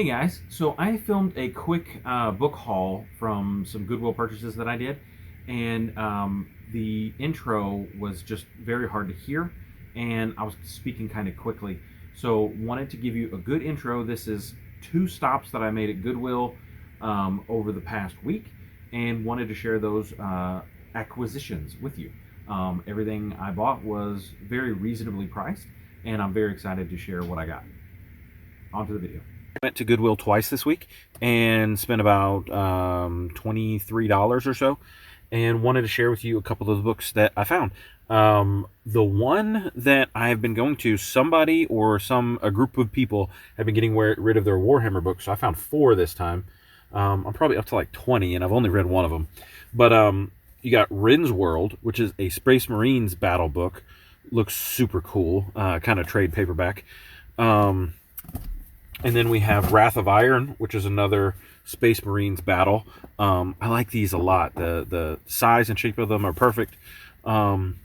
Hey guys, so I filmed a quick book haul from some Goodwill purchases that I did, and the intro was just very hard to hear, and I was speaking kind of quickly. So wanted to give you a good intro. This is two stops that I made at Goodwill over the past week, and wanted to share those acquisitions with you. Everything I bought was very reasonably priced, and I'm very excited to share what I got. On to the video. I went to Goodwill twice this week and spent about $23 or so, and wanted to share with you a couple of the books that I found. The one that I have been going to, somebody or a group of people have been getting rid of their Warhammer books, so I found 4 this time. I'm probably up to like 20, and I've only read one of them. But you got Rin's World, which is a Space Marines battle book. Looks super cool, kind of trade paperback. And then we have Wrath of Iron, which is another Space Marines battle. I like these a lot. The size and shape of them are perfect. And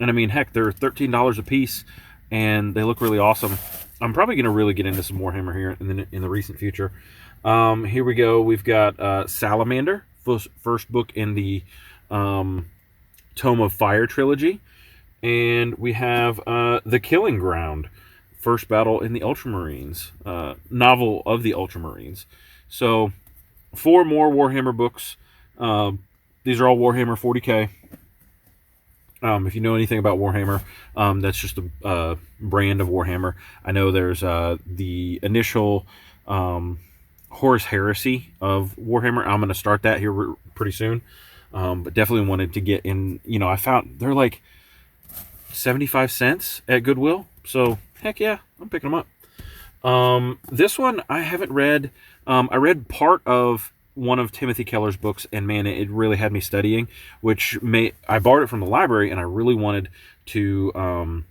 I mean, heck, they're $13 a piece, and they look really awesome. I'm probably going to really get into some Warhammer here in the recent future. Here we go. We've got Salamander, first book in the Tome of Fire trilogy. And we have The Killing Ground, first battle in the Ultramarines, novel of the Ultramarines. So 4 more Warhammer books. These are all Warhammer 40K. If you know anything about Warhammer, that's just a brand of Warhammer. I know there's the initial Horus Heresy of Warhammer. I'm going to start that here pretty soon. But definitely wanted to get in. I found they're like 75 cents at Goodwill. So heck yeah, I'm picking them up. This one I haven't read. I read part of one of Timothy Keller's books, and man, it really had me studying, I borrowed it from the library, and I really wanted to,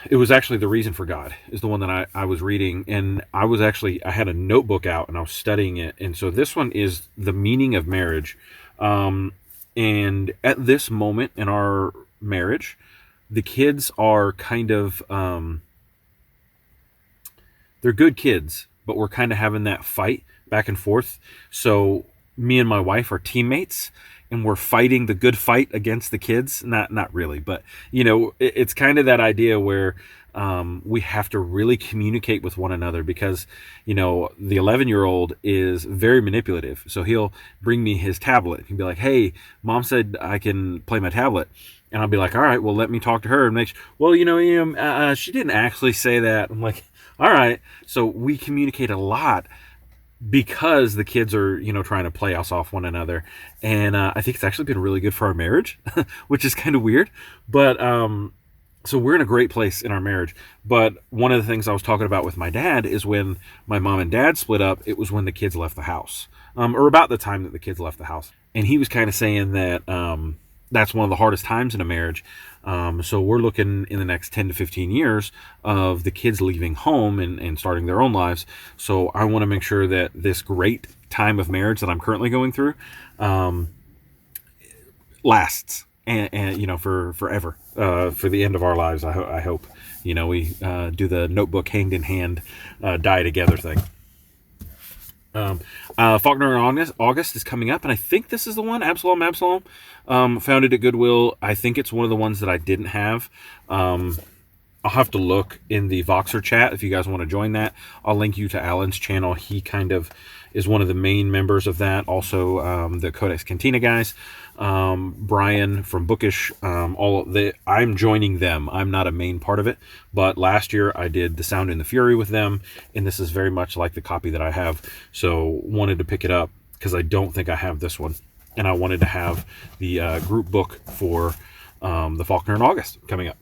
it was actually The Reason for God is the one that I was reading, and I had a notebook out, and I was studying it, and so this one is The Meaning of Marriage. And at this moment in our marriage, the kids are kind of, they're good kids, but we're kind of having that fight back and forth. So me and my wife are teammates, and we're fighting the good fight against the kids. Not really, but it's kind of that idea where we have to really communicate with one another, because the 11-year-old is very manipulative. So he'll bring me his tablet. He'll be like, "Hey, mom said I can play my tablet." And I'll be like, "All right, well, let me talk to her and make sure." "Well, she didn't actually say that." I'm like, "All right." So we communicate a lot because the kids are, trying to play us off one another. And I think it's actually been really good for our marriage, which is kind of weird. But so we're in a great place in our marriage. But one of the things I was talking about with my dad is when my mom and dad split up, it was when the kids left the house, or about the time that the kids left the house. And he was kind of saying that that's one of the hardest times in a marriage. So we're looking in the next 10 to 15 years of the kids leaving home and starting their own lives. So I want to make sure that this great time of marriage that I'm currently going through lasts and for forever, for the end of our lives. I hope, we do the notebook hand in hand, die together thing. Faulkner in August is coming up, and I think this is the one, Absalom. Found it at Goodwill. I think it's one of the ones that I didn't have. I'll have to look in the Voxer chat if you guys want to join that. I'll link you to Alan's channel. He kind of is one of the main members of that. Also, the Codex Cantina guys, Brian from Bookish, I'm joining them. I'm not a main part of it, but last year I did The Sound and the Fury with them, and this is very much like the copy that I have. So wanted to pick it up because I don't think I have this one, and I wanted to have the group book for the Faulkner in August coming up.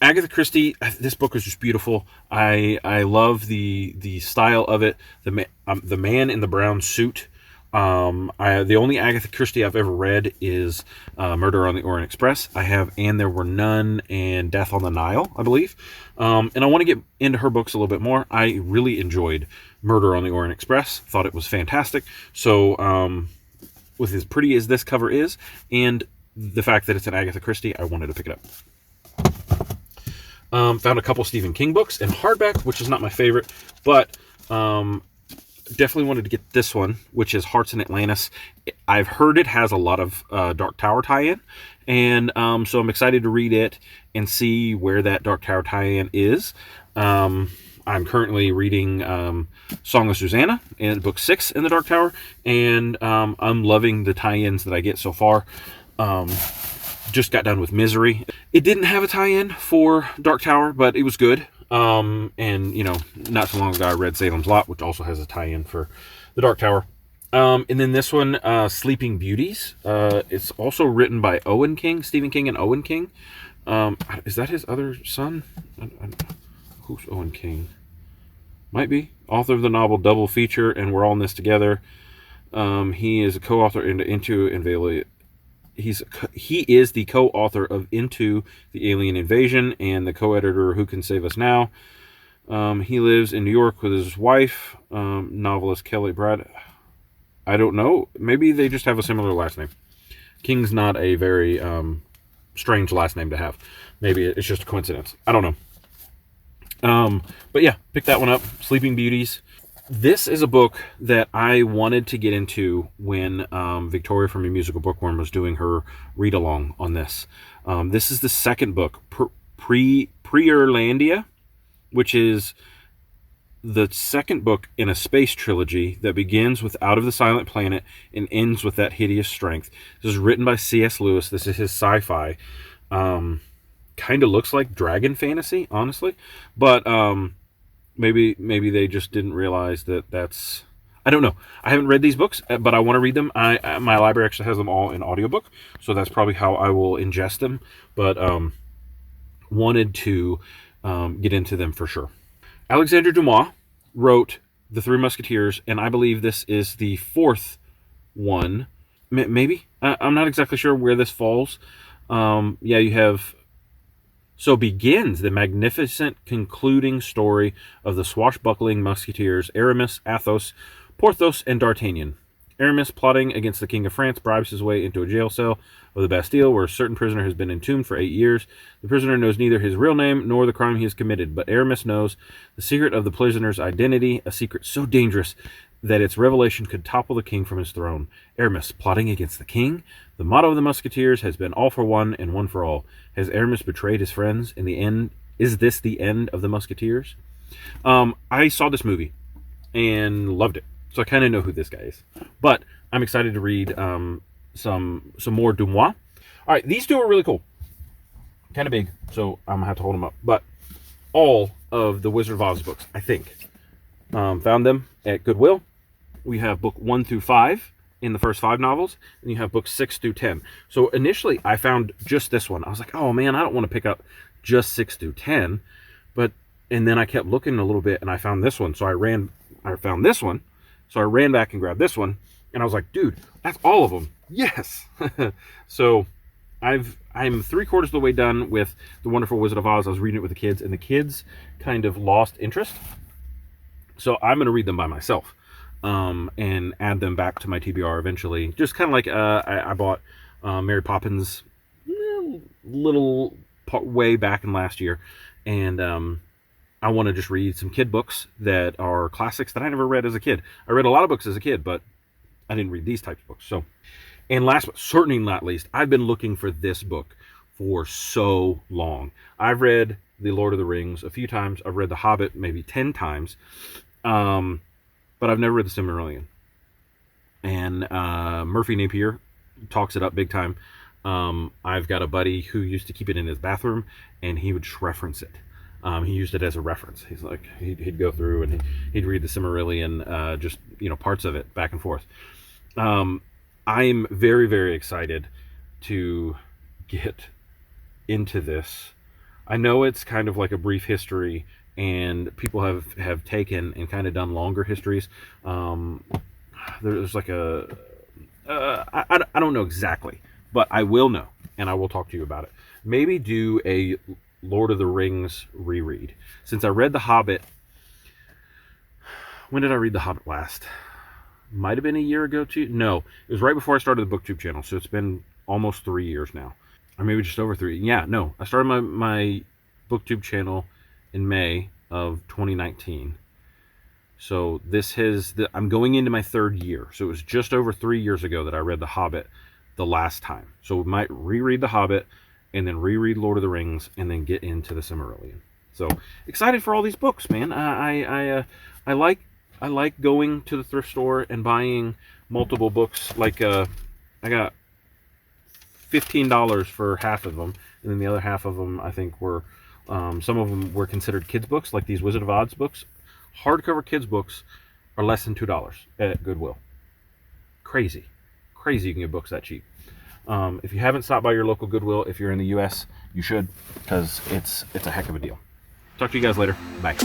Agatha Christie, this book is just beautiful. I love the style of it. The man in the brown suit. The only Agatha Christie I've ever read is Murder on the Orient Express. I have And There Were None and Death on the Nile, I believe. And I want to get into her books a little bit more. I really enjoyed Murder on the Orient Express. Thought it was fantastic. So with as pretty as this cover is, and the fact that it's an Agatha Christie, I wanted to pick it up. Found a couple Stephen King books in hardback, which is not my favorite, but Definitely wanted to get this one, which is Hearts in Atlantis. I've heard it has a lot of Dark Tower tie-in, and so I'm excited to read it and see where that Dark Tower tie-in is. I'm currently reading Song of Susanna in book 6 in the Dark Tower, and I'm loving the tie-ins that I get so far. Just got done with Misery. It didn't have a tie-in for Dark Tower, but it was good. And not so long ago I read Salem's Lot, which also has a tie-in for the Dark Tower. And then this one, Sleeping Beauties. It's also written by Owen King, Stephen King and Owen King. Is that his other son? Who's Owen King? Might be. Author of the novel Double Feature and We're All in This Together. He is a co-author Into Invasion. He is the co-author of Into the Alien Invasion and the co-editor of Who Can Save Us Now. He lives in New York with his wife, novelist Kelly Brad. I don't know. Maybe they just have a similar last name. King's not a very strange last name to have. Maybe it's just a coincidence. I don't know. But yeah, pick that one up. Sleeping Beauties. This is a book that I wanted to get into when Victoria from A Musical Bookworm was doing her read-along on this. This is the second book, Pre-Irlandia, which is the second book in a space trilogy that begins with Out of the Silent Planet and ends with That Hideous Strength. This is written by C.S. Lewis. This is his sci-fi. Kind of looks like dragon fantasy, honestly. But maybe they just didn't realize that's... I don't know. I haven't read these books, but I want to read them. My library actually has them all in audiobook, so that's probably how I will ingest them. But wanted to get into them for sure. Alexandre Dumas wrote The Three Musketeers, and I believe this is the fourth one. Maybe? I'm not exactly sure where this falls. You have... So begins the magnificent concluding story of the swashbuckling musketeers Aramis, Athos, Porthos, and D'Artagnan. Aramis, plotting against the King of France, bribes his way into a jail cell of the Bastille, where a certain prisoner has been entombed for 8 years. The prisoner knows neither his real name nor the crime he has committed, but Aramis knows the secret of the prisoner's identity, a secret so dangerous that its revelation could topple the king from his throne. Aramis, plotting against the king? The motto of the Musketeers has been all for one and one for all. Has Aramis betrayed his friends? In the end, is this the end of the Musketeers? I saw this movie and loved it, so I kind of know who this guy is. But I'm excited to read some more Dumas. All right, these two are really cool. Kind of big, so I'm going to have to hold them up. But all of the Wizard of Oz books, I think, found them at Goodwill. We have book 1 through 5 in the first 5 novels, and you have books 6 through 10. So initially, I found just this one. I was like, oh man, I don't want to pick up just 6 through 10. And then I kept looking a little bit, and I found this one. So I found this one. So I ran back and grabbed this one, and I was like, dude, that's all of them. Yes. So I'm 3/4 of the way done with The Wonderful Wizard of Oz. I was reading it with the kids, and the kids kind of lost interest. So I'm going to read them by myself and add them back to my TBR eventually. Just kind of like I bought Mary Poppins little way back in last year, and I want to just read some kid books that are classics that I never read as a kid. I read a lot of books as a kid, but I didn't read these types of books. So, and last but certainly not least, I've been looking for this book for so long. I've read The Lord of the Rings a few times. I've read The Hobbit maybe 10 times. But I've never read The Silmarillion. And Murphy Napier talks it up big time. I've got a buddy who used to keep it in his bathroom, and he would just reference it. He used it as a reference. He's like, he'd go through and he'd read the Silmarillion, just parts of it back and forth. I'm very, very excited to get into this. I know it's kind of like a brief history, and people have taken and kind of done longer histories. There's like I don't know exactly, but I will know, and I will talk to you about it. Maybe do a Lord of the Rings reread. Since I read The Hobbit, when did I read The Hobbit last? Might have been a year ago too. No, it was right before I started the BookTube channel, so it's been almost 3 years now, or maybe just over 3. Yeah, no, I started my BookTube channel in May of 2019. So I'm going into my 3rd year. So it was just over 3 years ago that I read The Hobbit the last time. So we might reread The Hobbit and then reread Lord of the Rings and then get into the Silmarillion. So excited for all these books, man. I like going to the thrift store and buying multiple books. Like I got $15 for half of them, and then the other half of them I think were some of them were considered kids books, like these Wizard of Oz books. Hardcover kids books are less than $2 at Goodwill. Crazy you can get books that cheap. If you haven't stopped by your local Goodwill, if you're in the US, you should, because it's a heck of a deal. Talk to you guys later. Bye.